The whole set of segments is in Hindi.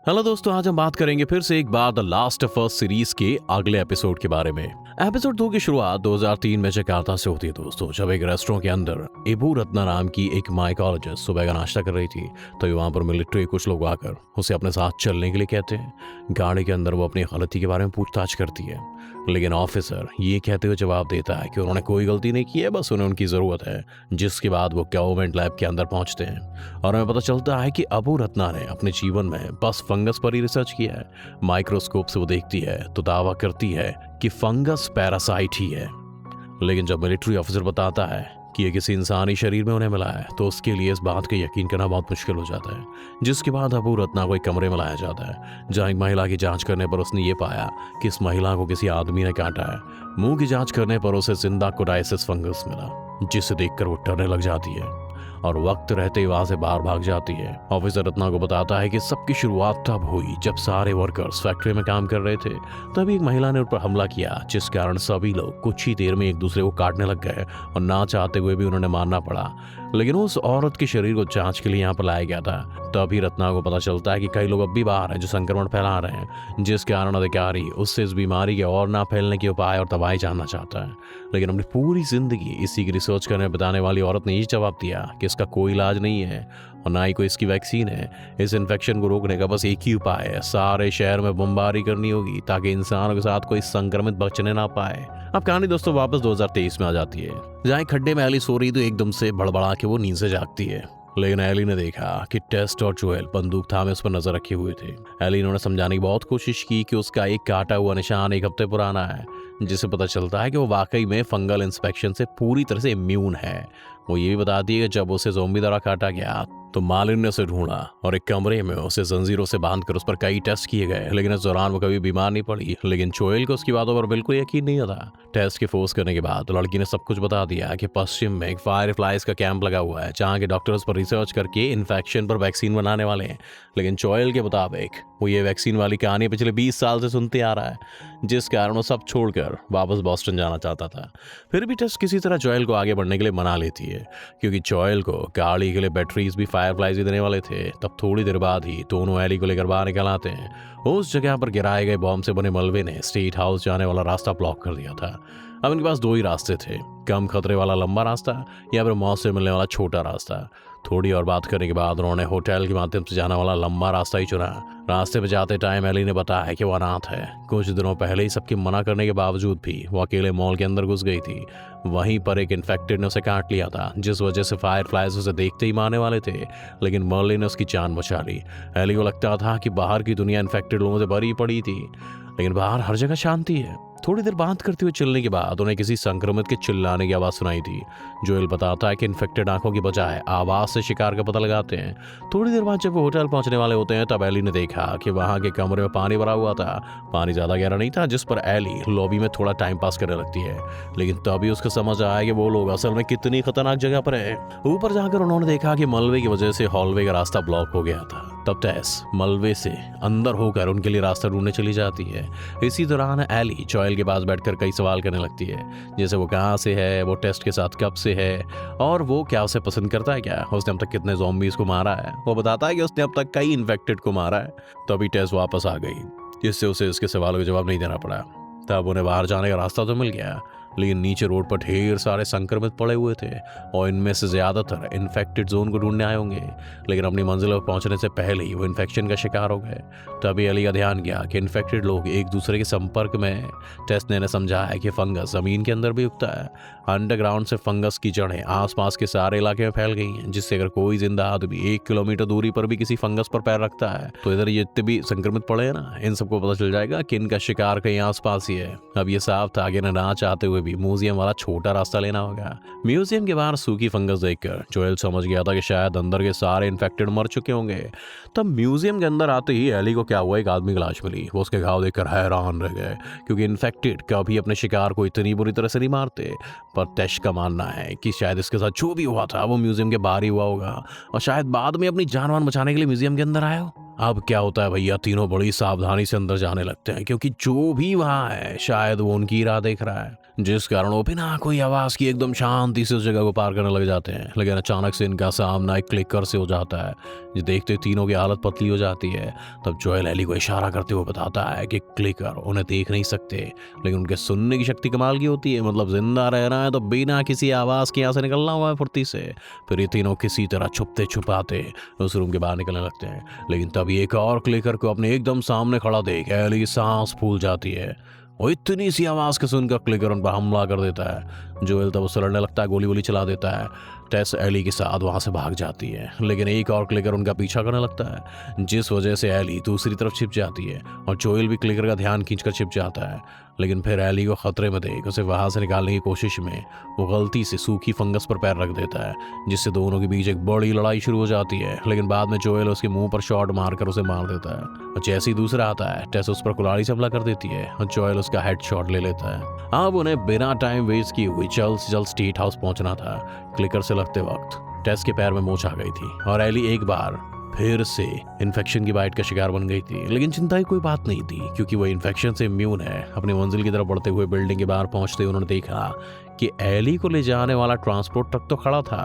हेलो दोस्तों, आज हम बात करेंगे फिर से एक बार the last of us series के अगले एपिसोड के बारे में। एपिसोड 2 की शुरुआत 2003 में जकार्ता से होती है दोस्तों, जब एक रेस्टोरेंट के अंदर एबू रत्ना नाम की एक माइकोलॉजिस्ट सुबह का नाश्ता कर रही थी। तो वहां पर मिलिट्री कुछ लोग आकर उसे अपने साथ चलने के लिए कहते हैं। गाड़ी के अंदर वो अपनी गलती के बारे में पूछताछ करती है, लेकिन ऑफिसर ये कहते हुए जवाब देता है कि उन्होंने कोई गलती नहीं की है, बस उन्हें उनकी ज़रूरत है। जिसके बाद वो गवर्नमेंट लैब के अंदर पहुंचते हैं और हमें पता चलता है कि अबू रत्ना ने अपने जीवन में बस फंगस पर ही रिसर्च किया है। माइक्रोस्कोप से वो देखती है तो दावा करती है कि फंगस पैरासाइट ही है, लेकिन जब मिलिट्री ऑफिसर बताता है कि ये किसी इंसानी शरीर में उन्हें मिला है तो उसके लिए इस बात का यकीन करना बहुत मुश्किल हो जाता है। जिसके बाद अबू रत्ना को एक कमरे में लाया जाता है, जहाँ एक महिला की जांच करने पर उसने ये पाया कि इस महिला को किसी आदमी ने काटा है। मुंह की जांच करने पर उसे जिंदा कोडाइसिस फंगस मिला, जिसे देखकर वो डरने लग जाती है और वक्त रहते ही वहां से बाहर भाग जाती है। ऑफिसर रत्ना को बताता है कि सबकी शुरुआत तब हुई जब सारे वर्कर्स फैक्ट्री में काम कर रहे थे। तभी एक महिला ने उन पर हमला किया, जिस कारण सभी लोग कुछ ही देर में एक दूसरे को काटने लग गए और ना चाहते हुए भी उन्होंने मारना पड़ा। लेकिन उस औरत के शरीर को जांच के लिए यहाँ पर लाया गया था। तभी रत्ना को पता चलता है कि कई लोग अब भी बाहर हैं जो संक्रमण फैला रहे हैं, जिस कारण अधिकारी उससे इस बीमारी के और ना फैलने के उपाय और दवाई जानना चाहता है। लेकिन अपनी पूरी जिंदगी इसी की रिसर्च करने में बिताने वाली औरत ने ये जवाब दिया कि इसका कोई इलाज नहीं है और ना ही कोई इसकी वैक्सीन है। इस इन्फेक्शन को रोकने का बस एक ही उपाय है, सारे शहर में बमबारी करनी होगी ताकि इंसानों के साथ कोई संक्रमित बचने ना पाए। अब कहानी दोस्तों वापस 2023 में आ जाती है, जहाँ खड्डे में एली सो रही तो एकदम से भड़बड़ा के वो नींद से जागती है। लेकिन एली ने देखा कि टेस्ट और जोएल बंदूक थामे उस पर नजर रखे हुए थे। एली ने उन्हें समझाने की बहुत कोशिश की कि उसका एक काटा हुआ निशान एक हफ्ते पुराना है, जिससे पता चलता है कि वो वाकई में फंगल इंस्पेक्शन से पूरी तरह से इम्यून है। वो ये भी बताती है कि जब उसे ज़ोंबी द्वारा काटा गया तो मालिन ने उसे ढूंढा और एक कमरे में उसे जंजीरों से बांधकर उस पर कई टेस्ट किए गए, लेकिन इस दौरान वो कभी बीमार नहीं पड़ी। लेकिन जोएल को उसकी बातों पर बिल्कुल यकीन नहीं था। टेस्ट के फोर्स करने के बाद लड़की ने सब कुछ बता दिया कि पश्चिम में एक फायर फ्लाइज का कैंप लगा हुआ है, जहाँ के डॉक्टर्स पर रिसर्च करके इन्फेक्शन पर वैक्सीन बनाने वाले हैं। लेकिन जोएल के मुताबिक वो ये वैक्सीन वाली कहानी पिछले 20 साल से सुनते आ रहा है, जिस कारण वो सब छोड़कर वापस बॉस्टन जाना चाहता था। फिर भी टेस्ट किसी तरह जोएल को आगे बढ़ने के लिए मना लेती है, क्योंकि जोएल को गाड़ी के लिए बैटरीज भी फायरफ्लाइज भी देने वाले थे। तब थोड़ी देर बाद ही दोनों एली को लेकर बाहर निकल आते हैं। उस जगह पर गिराए गए बॉम्ब से बने मलबे ने स्टेट हाउस जाने वाला रास्ता ब्लॉक कर दिया था। अब इनके पास दो ही रास्ते थे, कम खतरे वाला लंबा रास्ता या फिर मौत से मिलने वाला छोटा रास्ता। थोड़ी और बात करने के बाद उन्होंने होटल के माध्यम से जाने वाला लंबा रास्ता ही चुना। रास्ते पे जाते टाइम एली ने बताया कि वो अनाथ है। कुछ दिनों पहले ही सबके मना करने के बावजूद भी वो अकेले मॉल के अंदर घुस गई थी। वहीं पर एक इन्फेक्टेड ने उसे काट लिया था, जिस वजह से फायर फ्लाइज उसे देखते ही मारने वाले थे, लेकिन मर्लिन ने उसकी जान बचा ली। एली को लगता था कि बाहर की दुनिया इन्फेक्टेड लोगों से भरी पड़ी थी, लेकिन बाहर हर जगह शांति है। थोड़ी देर बात करते हुए चलने के बाद उन्हें किसी संक्रमित के चिल्लाने की आवाज़ सुनाई थी। जोएल बताता है कि इन्फेक्टेड आंखों की बजाय आवाज़ से शिकार का पता लगाते हैं। थोड़ी देर बाद जब वो होटल पहुंचने वाले होते हैं तब एली ने देखा कि वहां के कमरे में पानी भरा हुआ था। पानी ज़्यादा गहरा नहीं था, जिस पर एली लॉबी में थोड़ा टाइम पास करने लगती है। लेकिन तभी उसको समझ आया कि वो लोग असल में कितनी खतरनाक जगह पर है। ऊपर जाकर उन्होंने देखा कि मलबे की वजह से हॉलवे का रास्ता ब्लॉक हो गया था। तब टेस मलबे से अंदर होकर उनके लिए रास्ता ढूंढने चली जाती है। इसी दौरान एली जोएल के पास बैठकर कई सवाल करने लगती है, जैसे वो कहाँ से है, वो टेस्ट के साथ कब से है और वो क्या उसे पसंद करता है, क्या उसने अब तक कितने ज़ॉम्बीज़ को मारा है। वो बताता है कि उसने अब तक कई इन्फेक्टेड को मारा है। तभी टेस्ट वापस आ गई, जिससे उसे इसके सवालों का जवाब नहीं देना पड़ा। तब उन्हें बाहर जाने का रास्ता तो मिल गया, लेकिन नीचे रोड पर ढेर सारे संक्रमित पड़े हुए थे और इनमें से ज्यादातर इन्फेक्टेड जोन को ढूंढने आए होंगे। लेकिन अपनी मंजिल पर पहुंचने से पहले ही वो इन्फेक्शन का शिकार हो गए। तभी एली का ध्यान गया कि इन्फेक्टेड लोग एक दूसरे के संपर्क में हैं। टेस्ट ने समझा है कि फंगस जमीन के अंदर भी उगता है। अंडरग्राउंड से फंगस की जड़ें आसपास के सारे इलाके में फैल गई हैं, जिससे अगर कोई जिंदा आदमी 1 किलोमीटर दूरी पर भी किसी फंगस पर पैर रखता है तो इधर ये जितने भी संक्रमित पड़े हैं ना, इन सबको पता चल जाएगा कि इनका शिकार कहीं आसपास ही है। अब ये साफ था कि इन्हें ना चाहते हुए भी म्यूजियम वाला छोटा रास्ता लेना होगा। म्यूजियम के बाहर सूखी फंगस देखकर जोएल समझ गया था कि शायद अंदर के सारे इन्फेक्टेड मर चुके होंगे। तब म्यूजियम के अंदर आते ही एली को क्या हुआ, एक आदमी की लाश मिली। वो उसके घाव देखकर हैरान रह गए, क्योंकि इन्फेक्टेड कभी अपने शिकार को इतनी बुरी तरह से नहीं मारते। पर टेश का मानना है कि शायद इसके साथ जो भी हुआ था वो म्यूजियम के बाहर ही हुआ होगा और शायद बाद में अपनी जान वान बचाने के लिए म्यूजियम के अंदर आया हो। अब क्या होता है भैया, तीनों बड़ी सावधानी से अंदर जाने लगते हैं, क्योंकि जो भी वहां है शायद वो उनकी राह देख रहा है। जिस कारण वो बिना कोई आवाज की एकदम शांति से उस जगह को पार करने लग जाते हैं। लेकिन अचानक से इनका सामना एक क्लिकर से हो जाता है। ये देखते तीनों की हालत पतली हो जाती है। तब जोएल एली को इशारा करते हुए बताता है कि क्लिकर उन्हें देख नहीं सकते, लेकिन उनके सुनने की शक्ति कमाल की होती है। मतलब जिंदा रहना है तो बिना किसी आवाज के यहाँ से निकलना हुआ है फुर्ती से। फिर ये तीनों किसी तरह छुपते छुपाते उस रूम के बाहर निकलने लगते हैं। लेकिन तभी एक और क्लिकर को अपने एकदम सामने खड़ा देख एली की सांस फूल जाती है। वो इतनी सी आवाज के सुनकर क्लिकर उन पर हमला कर देता है। जोएल तब उससे लड़ने लगता है, गोली वोली चला देता है। टेस एली के साथ वहां से भाग जाती है, लेकिन एक और क्लिकर उनका पीछा करने लगता है, जिस वजह से एली दूसरी तरफ छिप जाती है और जोएल भी क्लिकर का ध्यान खींचकर छिप जाता है। लेकिन फिर एली को खतरे में देख उसे वहां से निकालने की कोशिश में वो गलती से सूखी फंगस पर पैर रख देता है, जिससे दोनों के बीच एक बड़ी लड़ाई शुरू हो जाती है। लेकिन बाद में जोएल उसके मुंह पर शॉट मारकर उसे मार देता है और जैसे ही दूसरा आता है टेस उस पर कुल्हाड़ी से हमला कर देती है और जोएल उसका हेड शॉट ले लेता है। अब उन्हें बिना टाइम वेस्ट किए हुए जल्द से जल्द स्टेट हाउस पहुंचना था। क्लिकर से लगते वक्त टेस के पैर में मोच आ गई थी और एली एक बार फिर से इन्फेक्शन की बाइट का शिकार बन गई थी। लेकिन चिंता की कोई बात नहीं थी, क्योंकि वो इन्फेक्शन से इम्यून है। अपनी मंजिल की तरफ बढ़ते हुए बिल्डिंग के बाहर पहुंचते उन्होंने देखा कि एली को ले जाने वाला ट्रांसपोर्ट ट्रक तो खड़ा था,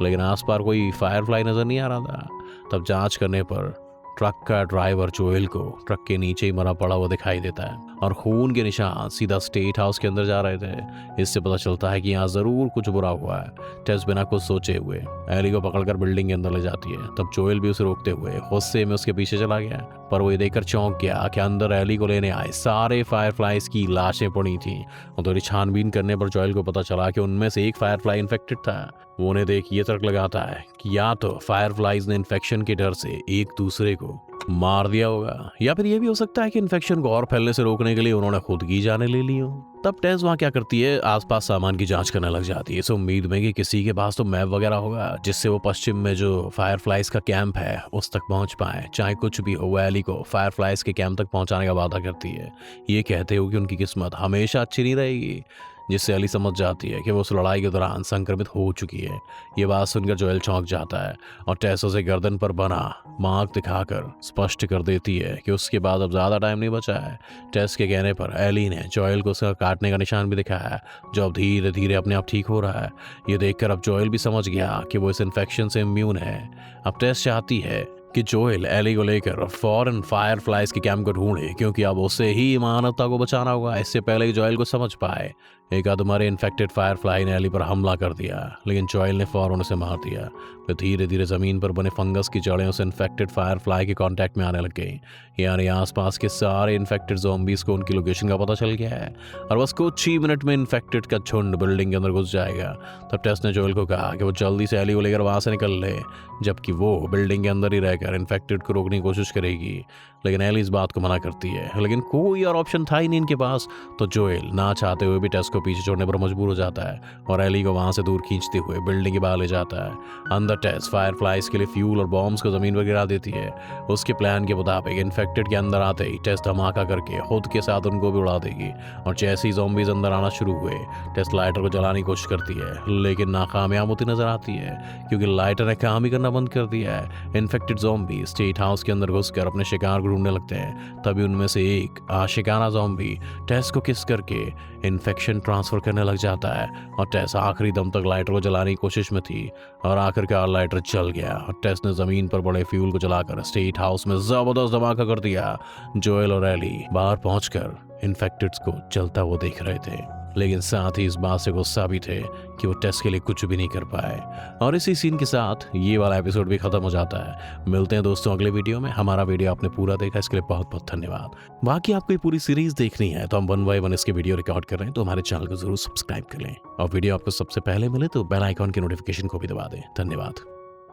लेकिन आसपास कोई फायरफ्लाई नजर नहीं आ रहा था। तब जांच करने पर ट्रक का ड्राइवर जोएल को ट्रक के नीचे ही मरा पड़ा हुआ दिखाई देता है और खून के निशान सीधा स्टेट हाउस के अंदर जा रहे थे। इससे पता चलता है कि यहाँ जरूर कुछ बुरा हुआ है। टेस बिना कुछ सोचे हुए एली को पकड़कर बिल्डिंग के अंदर ले जाती है। तब जोएल भी उसे रोकते हुए गुस्से में उसके पीछे चला गया, पर वो ये देखकर चौंक गया कि अंदर एली को लेने आए सारे फायरफ्लाइज की लाशें पड़ी थी। और थोड़ी छानबीन करने पर जोएल को पता चला कि उनमें से एक फायरफ्लाई इन्फेक्टेड था। वो उन्हें देख ये तर्क लगाता है कि या तो फायरफ्लाइज ने इन्फेक्शन के डर से एक दूसरे को मार दिया होगा, या फिर ये भी हो सकता है कि इन्फेक्शन को और फैलने से रोकने के लिए उन्होंने खुद की जाने ले ली हो। तब टेस वहां क्या करती है, आसपास सामान की जांच करने लग जाती है। इस उम्मीद में कि किसी के पास तो मैप वगैरह होगा जिससे वो पश्चिम में जो फायरफ्लाइज का कैंप है उस तक पहुंच पाए। चाहे कुछ भी हो, वो एली को फायरफ्लाइज के कैंप तक पहुंचाने का वादा करती है, ये कहते हो कि उनकी किस्मत हमेशा अच्छी नहीं रहेगी। जिससे एली समझ जाती है कि वो उस लड़ाई के दौरान संक्रमित हो चुकी है। ये बात सुनकर जोएल चौंक जाता है और टेस उसे गर्दन पर बना मार्क दिखाकर स्पष्ट कर देती है कि उसके बाद अब ज़्यादा टाइम नहीं बचा है। टेस के कहने पर एली ने जोएल को उसका काटने का निशान भी दिखाया है, जो अब धीरे धीरे अपने आप ठीक हो रहा है। ये देखकर अब जोएल भी समझ गया कि वो इस इन्फेक्शन से इम्यून है। अब टेस चाहती है कि जोएल एली को लेकर फौरन फायरफ्लाइज के कैंप को ढूंढे, क्योंकि अब उसे ही मानवता को बचाना होगा। इससे पहले कि जोएल को समझ पाए, एक अधमरे इन्फेक्टेड फायरफ्लाई ने एली पर हमला कर दिया, लेकिन जोएल ने फौरन उसे मार दिया। फिर धीरे धीरे जमीन पर बने फंगस की जड़ें उस इन्फेक्टेड फायरफ्लाई के कांटेक्ट में आने लग गई। यानी आसपास के सारे इन्फेक्टेड ज़ॉम्बीज को उनकी लोकेशन का पता चल गया है और बस कुछ ही मिनट में इन्फेक्टेड का झुंड बिल्डिंग के अंदर घुस जाएगा। तब टेस ने जोएल को कहा कि वो जल्दी से एली को लेकर वहां से निकल ले, जबकि वो बिल्डिंग के अंदर ही रहकर इन्फेक्टेड को रोकने की कोशिश करेगी। लेकिन एली इस बात को मना करती है, लेकिन कोई और ऑप्शन था ही नहीं इनके पास। तो जोएल ना चाहते हुए भी टेस को पीछे छोड़ने पर मजबूर हो जाता है और एली को वहां से दूर खींचते हुए बिल्डिंग के बाहर ले जाता है। अंदर टेस फायरफ्लाइज के लिए फ्यूल और बॉम्ब्स को जमीन पर गिरा देती है। उसके प्लान के मुताबिक इन्फेक्टेड के अंदर आते ही टेस धमाका करके खुद के साथ उनको भी उड़ा देगी। और जैसे ही ज़ॉम्बीज अंदर आना शुरू हुए, टेस लाइटर को जलाने की कोशिश करती है, लेकिन नाकामयाब होती नजर आती है, क्योंकि लाइटर ने काम ही करना बंद कर दिया है। इन्फेक्टेड ज़ॉम्बी स्टेट हाउस के अंदर घुसकर अपने शिकार को ढूंढने लगते हैं। तभी उनमें से एक आशिकाना ज़ॉम्बी टेस को किस करके इन्फेक्शन ट्रांसफर करने लग जाता है और टेस आखिरी दम तक लाइटर को जलाने की कोशिश में थी और आखिरकार लाइटर जल गया और टेस ने जमीन पर बड़े फ्यूल को जलाकर स्टेट हाउस में जबरदस्त धमाका कर दिया। जोएल और एली बाहर पहुंचकर इन्फेक्टेड्स को जलता हुआ देख रहे थे, लेकिन साथ ही इस बात से गुस्सा भी थे कि वो टेस के लिए कुछ भी नहीं कर पाए। और इसी सीन के साथ ये वाला एपिसोड भी खत्म हो जाता है। मिलते हैं दोस्तों अगले वीडियो में। हमारा वीडियो आपने पूरा देखा, इसके लिए बहुत बहुत धन्यवाद। बाकी आपको ये पूरी सीरीज देखनी है तो हम 1 by 1 इसके वीडियो रिकॉर्ड कर रहे हैं, तो हमारे चैनल को जरूर सब्सक्राइब कर लें और वीडियो आपको सबसे पहले मिले तो बेल आइकॉन की नोटिफिकेशन को भी दबा दें। धन्यवाद।